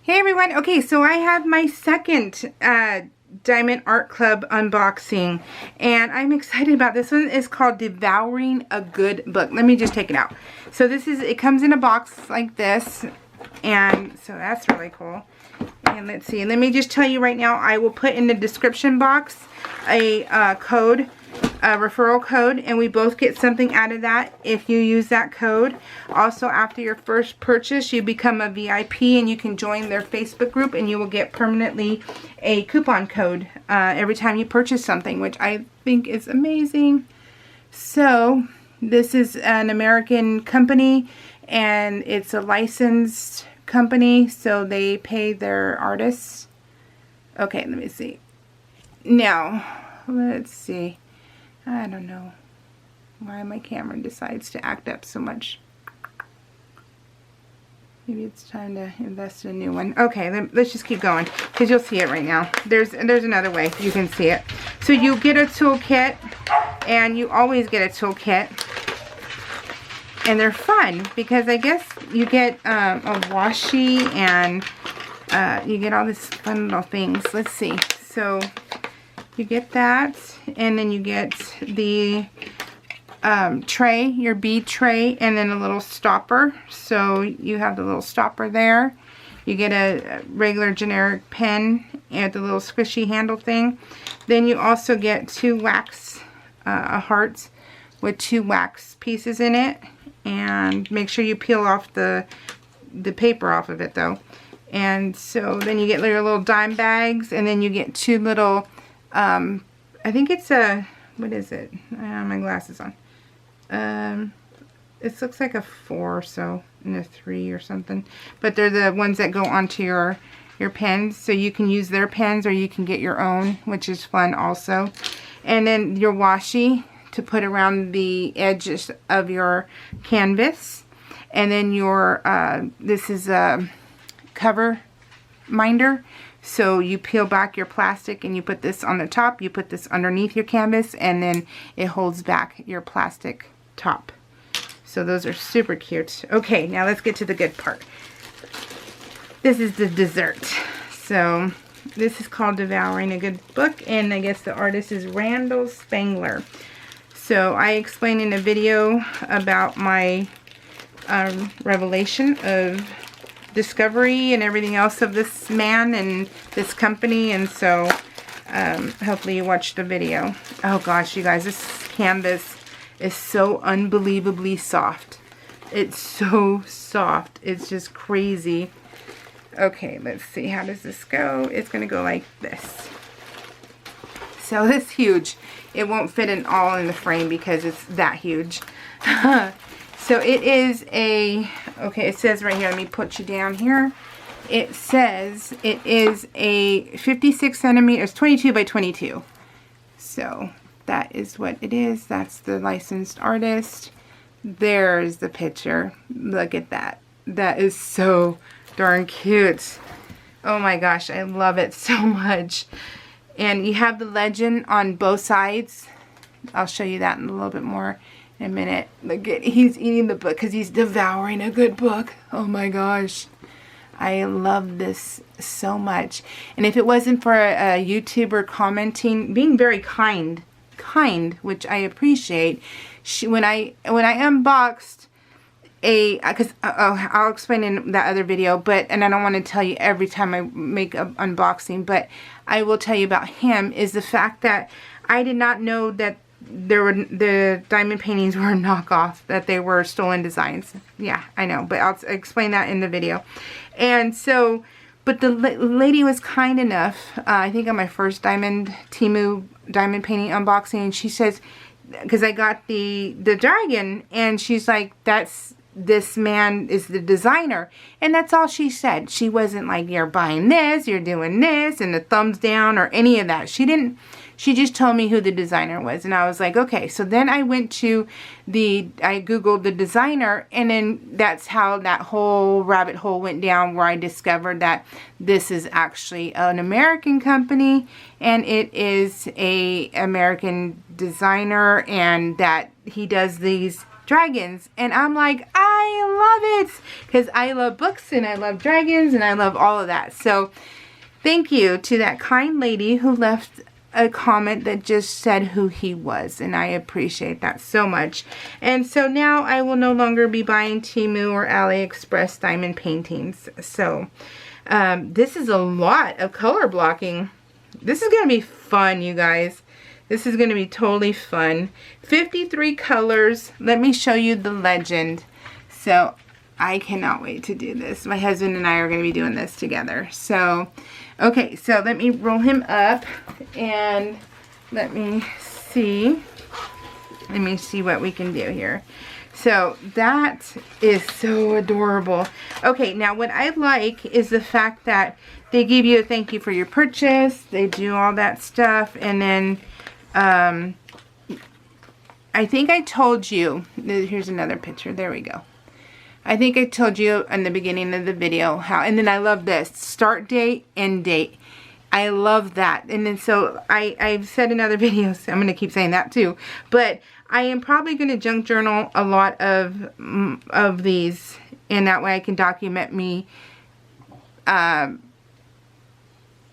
Hey everyone, okay, so I have my second Diamond Art Club unboxing, and I'm excited about this one. It's called Devouring a Good Book. Let me just take it out. So it comes in a box like this, and so that's really cool. And let's see, let me just tell you right now, I will put in the description box a code, a referral code, and we both get something out of that if you use that code. Also, after your first purchase, you become a VIP and you can join their Facebook group, and you will get permanently a coupon code every time you purchase something, which I think is amazing. So this is an American company, and it's a licensed company, so they pay their artists. Okay, let me see. Now, let's see. I don't know why my camera decides to act up so much. Maybe it's time to invest in a new one. Okay, let's just keep going, because you'll see it right now. There's another way you can see it. So you get a toolkit, and you always get a toolkit. And they're fun, because I guess you get a washi, and you get all these fun little things. Let's see. So you get that, and then you get the tray, your bead tray, and then a little stopper. So you have the little stopper there. You get a regular generic pen and the little squishy handle thing. Then you also get two wax hearts with two wax pieces in it. And make sure you peel off the paper off of it though. And so then you get your little dime bags, and then you get two little I think it's a, what is it? I have my glasses on. It looks like a 4 or so, and a 3 or something. But they're the ones that go onto your pens. So you can use their pens, or you can get your own, which is fun also. And then your washi to put around the edges of your canvas. And then your, this is a cover minder. So you peel back your plastic, and you put this on the top, you put this underneath your canvas, and then it holds back your plastic top. So those are super cute. Okay, now let's get to the good part. This is the dessert. So this is called Devouring a Good Book, and I guess the artist is Randall Spangler. So I explained in a video about my revelation of discovery and everything else of this man and this company, and so hopefully you watched the video. Oh gosh, you guys, this canvas is so unbelievably soft. It's so soft, it's just crazy. Okay, let's see, how does this go? It's gonna go like this. So this huge. It won't fit in all in the frame because it's that huge. So it is a, okay, it says right here, let me put you down here. It says it is a 56 centimeters, 22 by 22. So that is what it is. That's the licensed artist. There's the picture. Look at that. That is so darn cute. Oh my gosh, I love it so much. And you have the legend on both sides. I'll show you that in a little bit more in a minute. Look at, he's eating the book because he's devouring a good book. Oh my gosh. I love this so much. And if it wasn't for a YouTuber commenting, being very kind, which I appreciate, when I unboxed because I'll explain in that other video, and I don't want to tell you every time I make an unboxing, but I will tell you about him, is the fact that I did not know that the diamond paintings were a knockoff, that they were stolen designs. Yeah, I know, but I'll explain that in the video. And so, but the lady was kind enough, I think on my first Temu diamond painting unboxing, she says, because I got the dragon, and she's like, this man is the designer. And that's all she said. She wasn't like, you're buying this, you're doing this, and the thumbs down, or any of that. She didn't. She just told me who the designer was, and I was like, okay. So then I went to I Googled the designer, and then that's how that whole rabbit hole went down, where I discovered that this is actually an American company, and it is a American designer, and that he does these dragons. And I'm like, I love it, because I love books and I love dragons and I love all of that. So thank you to that kind lady who left a comment that just said who he was, and I appreciate that so much. And so now I will no longer be buying Temu or AliExpress diamond paintings. So this is a lot of color blocking. This is gonna be fun, you guys. This is gonna be totally fun. 53 colors. Let me show you the legend. So I cannot wait to do this. My husband and I are gonna be doing this together. So okay, so let me roll him up and let me see what we can do here. So that is so adorable. Okay, now what I like is the fact that they give you a thank you for your purchase. They do all that stuff. And then I think I told you, here's another picture. There we go. I think I told you in the beginning of the video how, and then I love this, start date, end date. I love that. And then so I've said in other videos, I'm going to keep saying that too, but I am probably going to junk journal a lot of these, and that way I can document me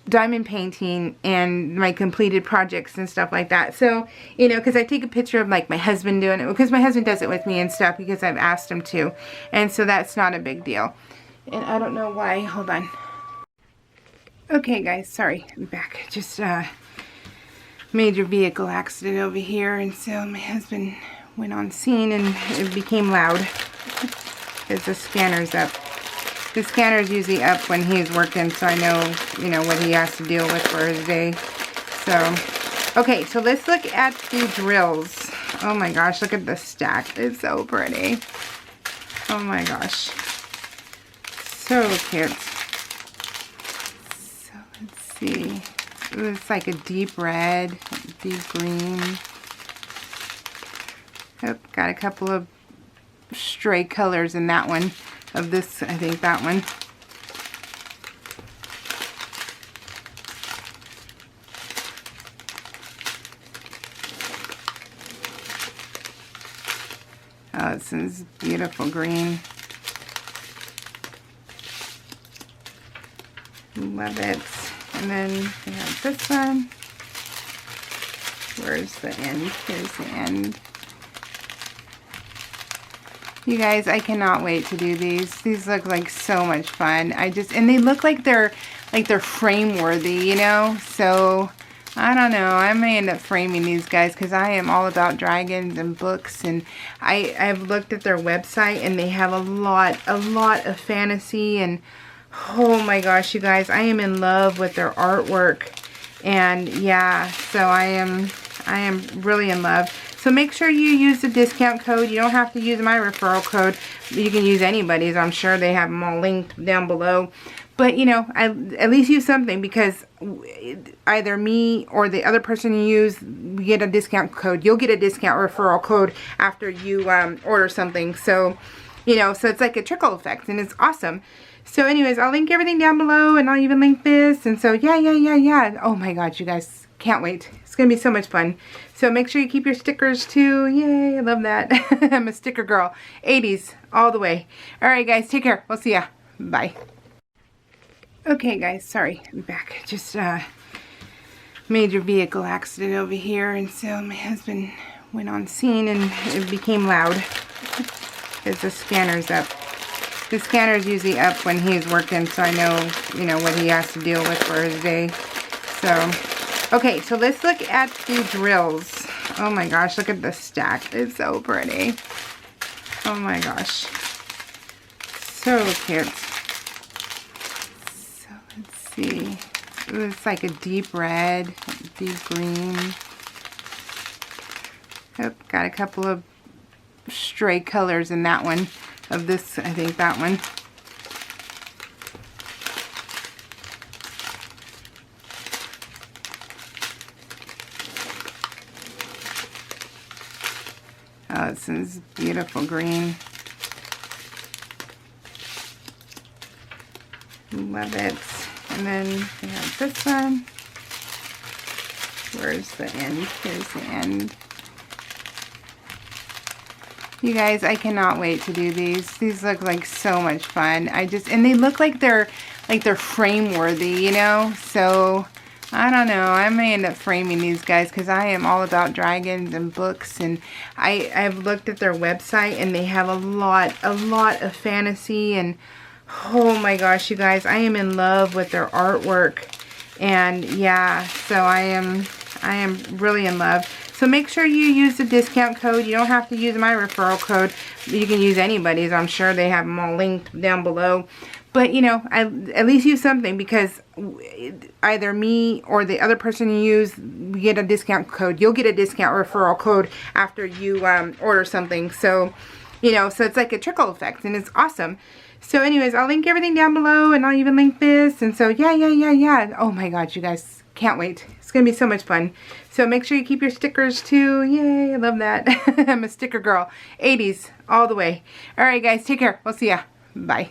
diamond painting and my completed projects and stuff like that. So, you know, because I take a picture of like my husband doing it, because my husband does it with me and stuff, because I've asked him to, and so that's not a big deal. And I don't know why. Hold on. Okay guys, sorry, I'm back. Just major vehicle accident over here, and so my husband went on scene and it became loud because the scanner's up. The scanner's usually up when he's working, so I know, you know, what he has to deal with for his day. So, okay, so let's look at the drills. Oh my gosh, look at the stack. It's so pretty. Oh my gosh. So cute. So, let's see. Ooh, it's like a deep red, deep green. Oh, got a couple of stray colors in that one. Of this, I think that one. Oh, this is beautiful green. Love it. And then we have this one. Where's the end? Here's the end. You guys, I cannot wait to do these. These look like so much fun. And they look like they're frame worthy, you know? So, I don't know. I may end up framing these guys because I am all about dragons and books. And I've looked at their website and they have a lot of fantasy. And oh my gosh, you guys, I am in love with their artwork. And yeah, so I am really in love. So make sure you use the discount code. You don't have to use my referral code. You can use anybody's. I'm sure they have them all linked down below. But, you know, at least use something, because either me or the other person you use, we get a discount code. You'll get a discount referral code after you order something. So, you know, so it's like a trickle effect, and it's awesome. So anyways, I'll link everything down below, and I'll even link this. And so, yeah. Oh my God, you guys, can't wait. It's going to be so much fun. So make sure you keep your stickers too. Yay, I love that. I'm a sticker girl. 80s all the way. All right, guys, take care. We'll see ya. Bye. Okay, guys, sorry, I'm back. Just major vehicle accident over here, and so my husband went on scene and it became loud because the scanner's up. The scanner's usually up when he's working, so I know, you know, what he has to deal with for his day. So, okay, so let's look at the drills. Oh my gosh, look at the stack. It's so pretty. Oh my gosh. So cute. So, let's see. Ooh, it's like a deep red, deep green. Oh, got a couple of stray colors in that one. Of this, I think that one. Oh, this is beautiful green. Love it. And then we have this one. Where's the end? Here's the end. You guys, I cannot wait to do these. These look like so much fun. And they look like they're frame worthy, you know? So, I don't know. I may end up framing these guys because I am all about dragons and books. And I've looked at their website and they have a lot of fantasy. And oh my gosh, you guys, I am in love with their artwork. And yeah, so I am really in love. So make sure you use the discount code. You don't have to use my referral code. You can use anybody's. I'm sure they have them all linked down below. But, you know, at least use something, because either me or the other person you use, we get a discount code. You'll get a discount referral code after you order something. So, you know, so it's like a trickle effect, and it's awesome. So anyways, I'll link everything down below, and I'll even link this. And so, yeah. Oh my God, you guys. Can't wait. It's going to be so much fun. So make sure you keep your stickers too. Yay, I love that. I'm a sticker girl. 80s all the way. Alright guys, take care. We'll see ya. Bye.